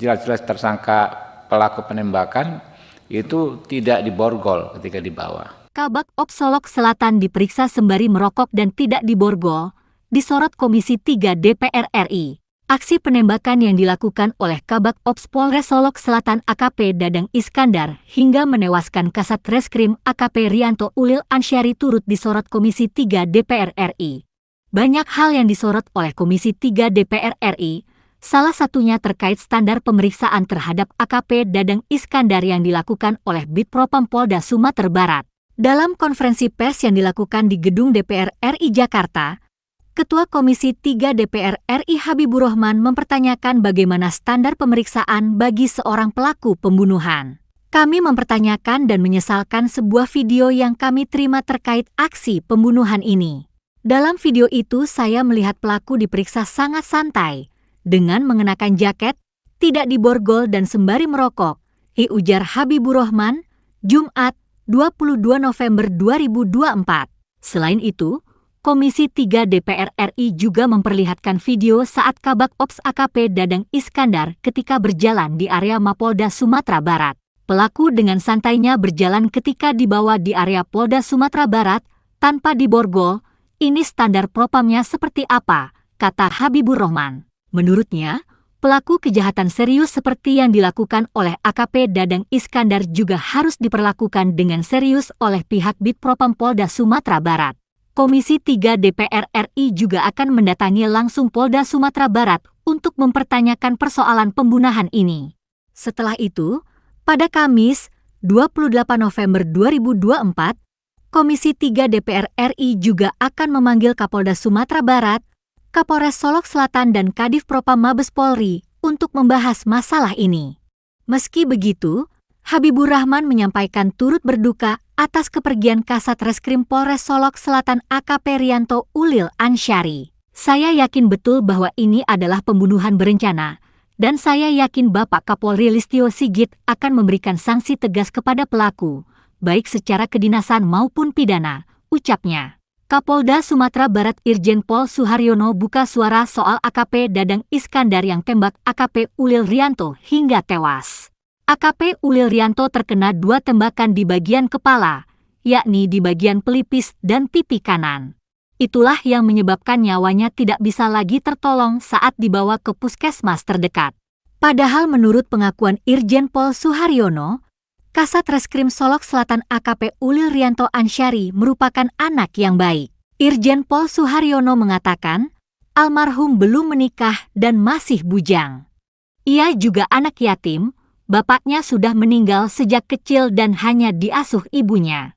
jelas-jelas tersangka pelaku penembakan itu tidak diborgol ketika dibawa. Kabak Ops Solok Selatan diperiksa sembari merokok dan tidak diborgol, disorot Komisi 3 DPR RI. Aksi penembakan yang dilakukan oleh Kabak Ops Polres Solok Selatan AKP Dadang Iskandar hingga menewaskan Kasat Reskrim AKP Rianto Ulil Ansyari turut disorot Komisi 3 DPR RI. Banyak hal yang disorot oleh Komisi 3 DPR RI, salah satunya terkait standar pemeriksaan terhadap AKP Dadang Iskandar yang dilakukan oleh Bitpropam Polda Sumatera Barat. Dalam konferensi pers yang dilakukan di Gedung DPR RI Jakarta, Ketua Komisi 3 DPR RI Habibur Rahman mempertanyakan bagaimana standar pemeriksaan bagi seorang pelaku pembunuhan. Kami mempertanyakan dan menyesalkan sebuah video yang kami terima terkait aksi pembunuhan ini. Dalam video itu saya melihat pelaku diperiksa sangat santai, dengan mengenakan jaket, tidak diborgol dan sembari merokok, ujar Habibur Rahman, Jumat, 22 November 2024. Selain itu, Komisi 3 DPR RI juga memperlihatkan video saat Kabak Ops AKP Dadang Iskandar ketika berjalan di area Mapolda Sumatera Barat. Pelaku dengan santainya berjalan ketika dibawa di area Polda Sumatera Barat tanpa diborgol. Ini standar propamnya seperti apa, kata Habibur Rahman. Menurutnya, pelaku kejahatan serius seperti yang dilakukan oleh AKP Dadang Iskandar juga harus diperlakukan dengan serius oleh pihak Bitpropam Polda Sumatera Barat. Komisi 3 DPR RI juga akan mendatangi langsung Polda Sumatera Barat untuk mempertanyakan persoalan pembunuhan ini. Setelah itu, pada Kamis, 28 November 2024, Komisi 3 DPR RI juga akan memanggil Kapolda Sumatera Barat, Kapolres Solok Selatan dan Kadif Propam Mabes Polri untuk membahas masalah ini. Meski begitu, Habibur Rahman menyampaikan turut berduka atas kepergian Kasat Reskrim Polres Solok Selatan AKP Rianto Ulil Ansyari. Saya yakin betul bahwa ini adalah pembunuhan berencana, dan saya yakin Bapak Kapolri Listio Sigit akan memberikan sanksi tegas kepada pelaku, baik secara kedinasan maupun pidana, ucapnya. Kapolda Sumatera Barat Irjen Pol Suharyono buka suara soal AKP Dadang Iskandar yang tembak AKP Ulil Rianto hingga tewas. AKP Ulil Rianto terkena 2 tembakan di bagian kepala, yakni di bagian pelipis dan pipi kanan. Itulah yang menyebabkan nyawanya tidak bisa lagi tertolong saat dibawa ke puskesmas terdekat. Padahal menurut pengakuan Irjen Pol Suharyono, Kasat Reskrim Solok Selatan AKP Ulil Rianto Ansyari merupakan anak yang baik. Irjen Pol Suharyono mengatakan, almarhum belum menikah dan masih bujang. Ia juga anak yatim, bapaknya sudah meninggal sejak kecil dan hanya diasuh ibunya.